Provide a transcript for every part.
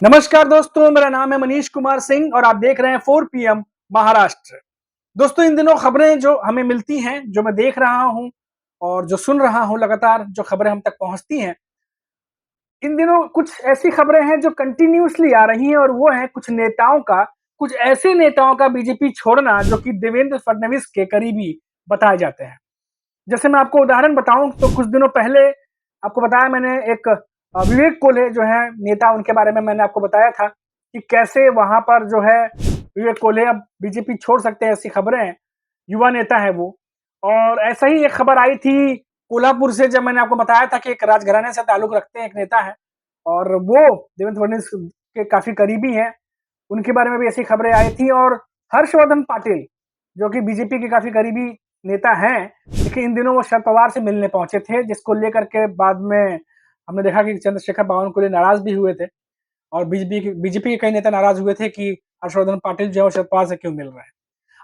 नमस्कार दोस्तों, मेरा नाम है मनीष कुमार सिंह और आप देख रहे हैं 4 पीएम महाराष्ट्र। दोस्तों, इन दिनों खबरें जो हमें मिलती हैं, जो मैं देख रहा हूं और जो सुन रहा हूं, लगातार जो खबरें हम तक पहुंचती हैं, इन दिनों कुछ ऐसी खबरें हैं जो कंटिन्यूअसली आ रही हैं और वो है कुछ ऐसे नेताओं का बीजेपी छोड़ना जो कि देवेंद्र फडणवीस के करीबी बताए जाते हैं। जैसे मैं आपको उदाहरण बताऊं तो कुछ दिनों पहले आपको बताया मैंने एक विवेक कोल्हे जो है नेता, उनके बारे में मैंने आपको बताया था कि कैसे वहां पर जो है विवेक कोल्हे अब बीजेपी छोड़ सकते हैं, ऐसी खबरें हैं। युवा नेता है वो। और ऐसा ही एक खबर आई थी कोल्हापुर से, जब मैंने आपको बताया था कि एक राजघराने से ताल्लुक रखते हैं, एक नेता है और वो देवेंद्र फडणवीस के काफी करीबी है। उनके बारे में भी ऐसी खबरें आई थी। और हर्षवर्धन पाटिल जो कि बीजेपी के काफी करीबी नेता हैं, लेकिन इन दिनों वो शरद पवार से मिलने पहुंचे थे, जिसको लेकर के बाद में हमने देखा कि चंद्रशेखर बावनकुले नाराज भी हुए थे और बीजेपी के कई नेता नाराज हुए थे कि हर्षवर्धन पाटिल जो है शरद पवार से क्यों मिल रहे हैं।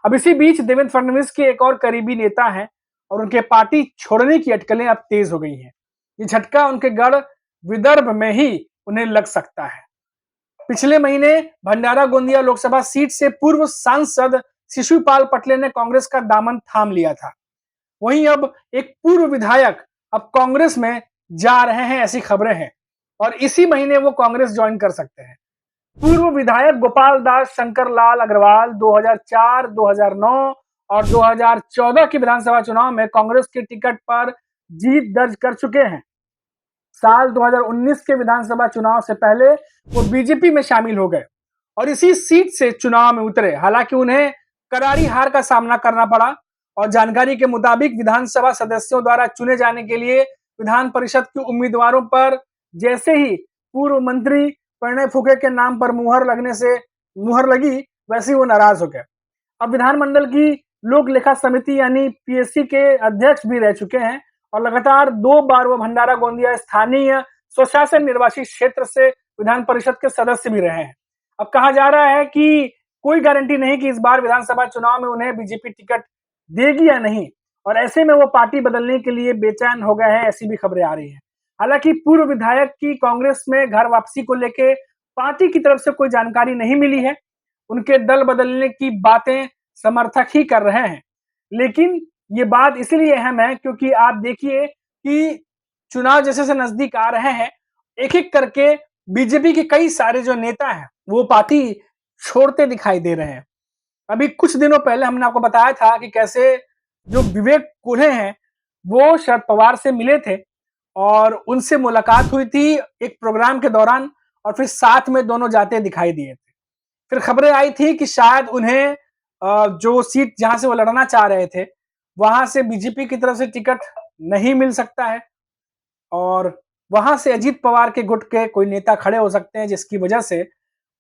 अब इसी बीच देवेंद्र फडणवीस के एक और करीबी नेता हैं और उनके पार्टी छोड़ने की अटकलें अब तेज हो गई हैं। ये झटका उनके गढ़ विदर्भ में ही उन्हें लग सकता है। पिछले महीने भंडारा गोंदिया लोकसभा सीट से पूर्व सांसद शिशुपाल पटले ने कांग्रेस का दामन थाम लिया था। वहीं अब एक पूर्व विधायक अब कांग्रेस में जा रहे हैं, ऐसी खबरें हैं और इसी महीने वो कांग्रेस ज्वाइन कर सकते हैं। पूर्व विधायक गोपाल दास शंकर लाल अग्रवाल 2004, 2009 और 2014 के विधानसभा चुनाव में कांग्रेस के टिकट पर जीत दर्ज कर चुके हैं। साल 2019 के विधानसभा चुनाव से पहले वो बीजेपी में शामिल हो गए और इसी सीट से चुनाव में उतरे। हालांकि उन्हें करारी हार का सामना करना पड़ा और जानकारी के मुताबिक विधानसभा सदस्यों द्वारा चुने जाने के लिए विधान परिषद के उम्मीदवारों पर जैसे ही पूर्व मंत्री प्रणय फुके के नाम पर मुहर लगी, वैसे ही वो नाराज हो गए। अब विधानमंडल की लोक लेखा समिति यानी पीएससी के अध्यक्ष भी रह चुके हैं और लगातार 2 बार वो भंडारा गोंदिया स्थानीय स्वशासन निर्वाचित क्षेत्र से विधान परिषद के सदस्य भी रहे हैं। अब कहा जा रहा है कि कोई गारंटी नहीं कि इस बार विधानसभा चुनाव में उन्हें बीजेपी टिकट देगी या नहीं और ऐसे में वो पार्टी बदलने के लिए बेचैन हो गए हैं, ऐसी भी खबरें आ रही हैं। हालांकि पूर्व विधायक की कांग्रेस में घर वापसी को लेकर पार्टी की तरफ से कोई जानकारी नहीं मिली है। उनके दल बदलने की बातें समर्थक ही कर रहे हैं, लेकिन ये बात इसलिए अहम है क्योंकि आप देखिए कि चुनाव जैसे से नजदीक आ रहे हैं, एक-एक करके बीजेपी के कई सारे जो नेता हैं, वो पार्टी छोड़ते दिखाई दे रहे हैं। अभी कुछ दिनों पहले हमने आपको बताया था कि कैसे जो विवेक कोल्हे हैं, वो शरद पवार से मिले थे और उनसे मुलाकात हुई थी एक प्रोग्राम के दौरान और फिर साथ में दोनों जाते दिखाई दिए थे। फिर खबरें आई थी कि शायद उन्हें जो सीट जहां से वो लड़ना चाह रहे थे, वहां से बीजेपी की तरफ से टिकट नहीं मिल सकता है और वहां से अजीत पवार के गुट के कोई नेता खड़े हो सकते हैं, जिसकी वजह से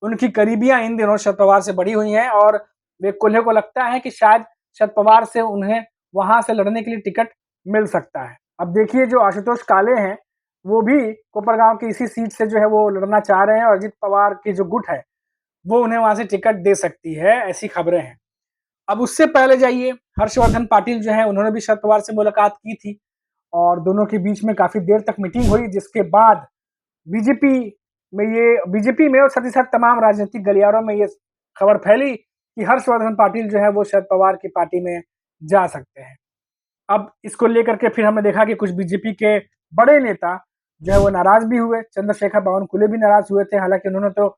उनकी करीबियां इन दिनों शरद पवार से बढ़ी हुई हैं और वे कोल्हे को लगता है कि शायद शरद पवार से उन्हें वहां से लड़ने के लिए टिकट मिल सकता है। अब देखिए, जो आशुतोष काले हैं, वो भी कोपरगांव की इसी सीट से जो है वो लड़ना चाह रहे हैं और अजीत पवार की जो गुट है, वो उन्हें वहां से टिकट दे सकती है, ऐसी खबरें हैं। अब उससे पहले जाइए, हर्षवर्धन पाटिल जो है, उन्होंने भी शरद पवार से मुलाकात की थी और दोनों के बीच में काफी देर तक मीटिंग हुई, जिसके बाद बीजेपी बीजेपी में और साथ ही साथ तमाम राजनीतिक गलियारों में ये खबर फैली कि हर्षवर्धन पाटिल जो है वो शरद पवार की पार्टी में जा सकते हैं। अब इसको लेकर के फिर हमने देखा कि कुछ बीजेपी के बड़े नेता जो है वो नाराज भी हुए। चंद्रशेखर बावनकुले भी नाराज हुए थे। हालांकि उन्होंने तो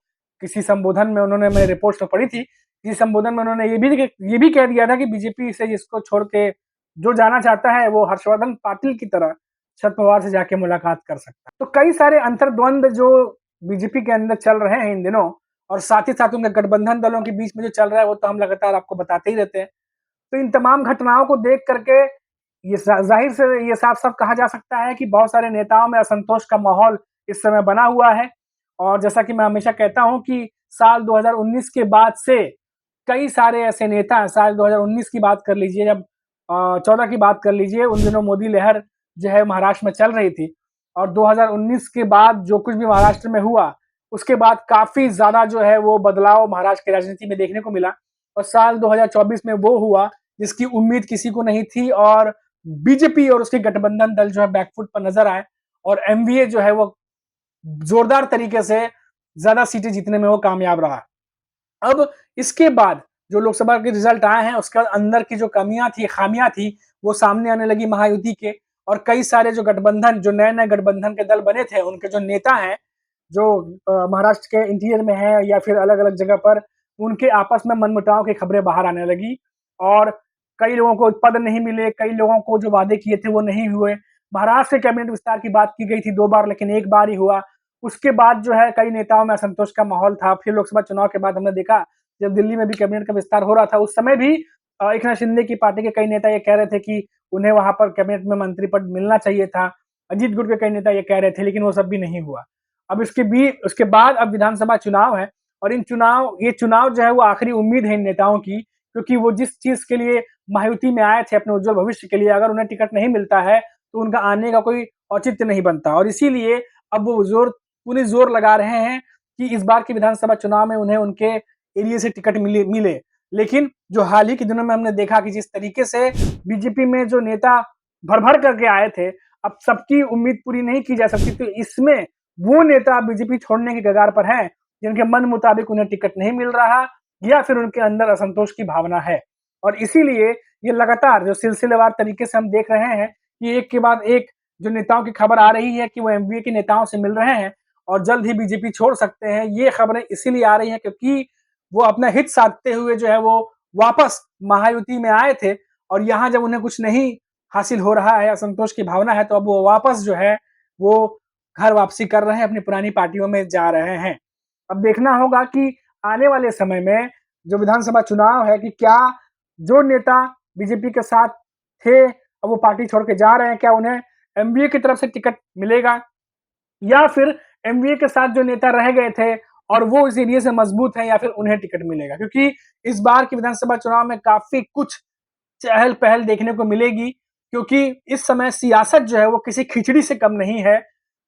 किसी संबोधन में, उन्होंने, मैं रिपोर्ट तो पढ़ी थी, किसी संबोधन में उन्होंने ये भी कह दिया था कि बीजेपी से जिसको छोड़ के जो जाना चाहता है वो हर्षवर्धन पाटिल की तरह शरद पवार से जाके मुलाकात कर सकता है। तो कई सारे अंतर्द्वंद जो बीजेपी के अंदर चल रहे हैं इन दिनों और साथ ही साथ उनके गठबंधन दलों के बीच में जो चल रहा है वो तो हम लगातार आपको बताते ही रहते हैं। तो इन तमाम घटनाओं को देख करके ये जाहिर से ये साफ-साफ कहा जा सकता है कि बहुत सारे नेताओं में असंतोष का माहौल इस समय बना हुआ है और जैसा कि मैं हमेशा कहता हूं कि साल 2019 के बाद से कई सारे ऐसे नेता, साल 2019 की बात कर लीजिए, जब 14 की बात कर लीजिए, उन दिनों मोदी लहर जो है महाराष्ट्र में चल रही थी और 2019 के बाद जो कुछ भी महाराष्ट्र में हुआ, उसके बाद काफी ज्यादा जो है वो बदलाव महाराष्ट्र की राजनीति में देखने को मिला और साल 2024 में वो हुआ जिसकी उम्मीद किसी को नहीं थी और बीजेपी और उसके गठबंधन दल जो है बैकफुट पर नजर आए और एमवीए जो है वो जोरदार तरीके से ज्यादा सीटें जीतने में वो कामयाब रहा। अब इसके बाद जो लोकसभा के रिजल्ट आए हैं, उसके बाद अंदर की जो कमियां थी, खामियां थी, वो सामने आने लगी महायुति के। और कई सारे जो गठबंधन, जो नए नए गठबंधन के दल बने थे, उनके जो नेता हैं, जो महाराष्ट्र के इंटीरियर में है या फिर अलग अलग जगह पर, उनके आपस में मनमुटाव की खबरें बाहर आने लगी। और कई लोगों को पद नहीं मिले, कई लोगों को जो वादे किए थे वो नहीं हुए। महाराष्ट्र के कैबिनेट विस्तार की बात की गई थी 2 बार, लेकिन 1 बार ही हुआ। उसके बाद जो है कई नेताओं में असंतोष का माहौल था। फिर लोकसभा चुनाव के बाद हमने देखा, जब दिल्ली में भी कैबिनेट का विस्तार हो रहा था, उस समय भी एकनाथ शिंदे की पार्टी के कई नेता ये कह रहे थे कि उन्हें वहां पर कैबिनेट में मंत्री पद मिलना चाहिए था। अजीत गुट के कई नेता ये कह रहे थे, लेकिन वो सब भी नहीं हुआ। अब उसके बाद अब विधानसभा चुनाव है, और ये चुनाव जो है वो आखिरी उम्मीद है इन नेताओं की, क्योंकि वो जिस चीज के लिए महायुति में आए थे, अपने उज्जवल भविष्य के लिए, अगर उन्हें टिकट नहीं मिलता है तो उनका आने का कोई औचित्य नहीं बनता। और इसीलिए अब वो पूरी जोर लगा रहे हैं कि इस बार के विधानसभा चुनाव में उन्हें उनके एरिया से टिकट मिले। लेकिन जो हाल ही के दिनों में हमने देखा कि जिस तरीके से बीजेपी में जो नेता भर भर करके आए थे, अब सबकी उम्मीद पूरी नहीं की जा सकती। तो इसमें वो नेता बीजेपी छोड़ने की कगार पर हैं, जिनके मन मुताबिक उन्हें टिकट नहीं मिल रहा, या फिर उनके अंदर असंतोष की भावना है। और इसीलिए ये लगातार जो सिलसिलेवार तरीके से हम देख रहे हैं कि एक के बाद एक जो नेताओं की खबर आ रही है कि वो एमवीए के नेताओं से मिल रहे हैं और जल्द ही बीजेपी छोड़ सकते हैं। ये खबरें इसीलिए आ रही हैं क्योंकि वो अपना हित साधते हुए जो है वो वापस महायुति में आए थे, और यहाँ जब उन्हें कुछ नहीं हासिल हो रहा है, असंतोष की भावना है, तो अब वो वापस जो है वो घर वापसी कर रहे हैं, अपनी पुरानी पार्टियों में जा रहे हैं। अब देखना होगा कि आने वाले समय में जो विधानसभा चुनाव है कि क्या जो नेता बीजेपी के साथ थे, अब वो पार्टी छोड़ के जा रहे हैं, क्या उन्हें एमवीए की तरफ से टिकट मिलेगा, या फिर एमवीए के साथ जो नेता रह गए थे और वो इस एरिया से मजबूत है, या फिर उन्हें टिकट मिलेगा। क्योंकि इस बार की विधानसभा चुनाव में काफी कुछ चहल पहल देखने को मिलेगी, क्योंकि इस समय सियासत जो है वो किसी खिचड़ी से कम नहीं है।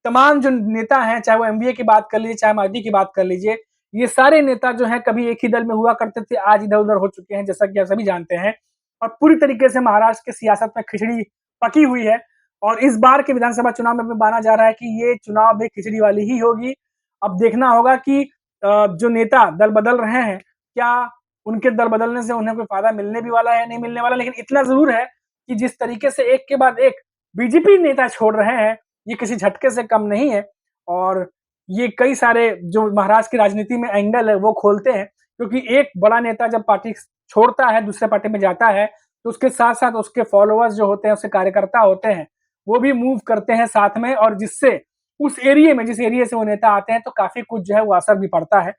तमाम जो नेता हैं, चाहे वो एमवीए की बात कर लीजिए, चाहे मायावती की बात कर लीजिए, ये सारे नेता जो हैं कभी एक ही दल में हुआ करते थे, आज इधर उधर हो चुके हैं, जैसा कि आप सभी जानते हैं। और पूरी तरीके से महाराष्ट्र की सियासत में खिचड़ी पकी हुई है, और इस बार के विधानसभा चुनाव में भी माना जा रहा है कि ये चुनाव भी खिचड़ी वाली ही होगी। अब देखना होगा कि जो नेता दल बदल रहे हैं, क्या उनके दल बदलने से उन्हें कोई फायदा मिलने भी वाला है, नहीं मिलने वाला। लेकिन इतना जरूर है कि जिस तरीके से एक के बाद एक बीजेपी नेता छोड़ रहे हैं, ये किसी झटके से कम नहीं है। और ये कई सारे जो महाराष्ट्र की राजनीति में एंगल है वो खोलते हैं, क्योंकि एक बड़ा नेता जब पार्टी छोड़ता है, दूसरे पार्टी में जाता है, तो उसके साथ साथ उसके फॉलोअर्स जो होते हैं, उसके कार्यकर्ता होते हैं, वो भी मूव करते हैं साथ में, और जिससे उस एरिया में, जिस एरिया से वो नेता आते हैं, तो काफी कुछ जो है वो असर भी पड़ता है।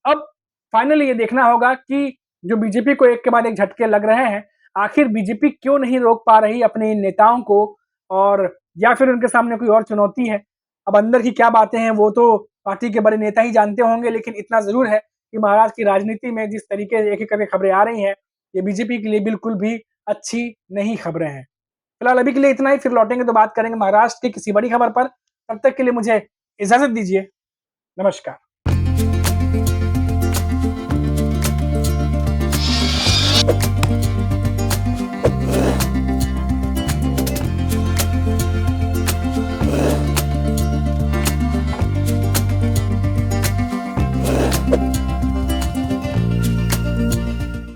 अब फाइनली ये देखना होगा कि जो बीजेपी को एक के बाद एक झटके लग रहे हैं, आखिर बीजेपी क्यों नहीं रोक पा रही अपने इन नेताओं को, और या फिर उनके सामने कोई और चुनौती है। अब अंदर की क्या बातें हैं वो तो पार्टी के बड़े नेता ही जानते होंगे, लेकिन इतना जरूर है कि महाराष्ट्र की राजनीति में जिस तरीके से एक एक करके खबरें आ रही हैं, ये बीजेपी के लिए बिल्कुल भी अच्छी नहीं खबरें हैं। फिलहाल अभी के लिए इतना ही, फिर लौटेंगे तो बात करेंगे महाराष्ट्र की किसी बड़ी खबर पर। तब तक के लिए मुझे इजाजत दीजिए। नमस्कार।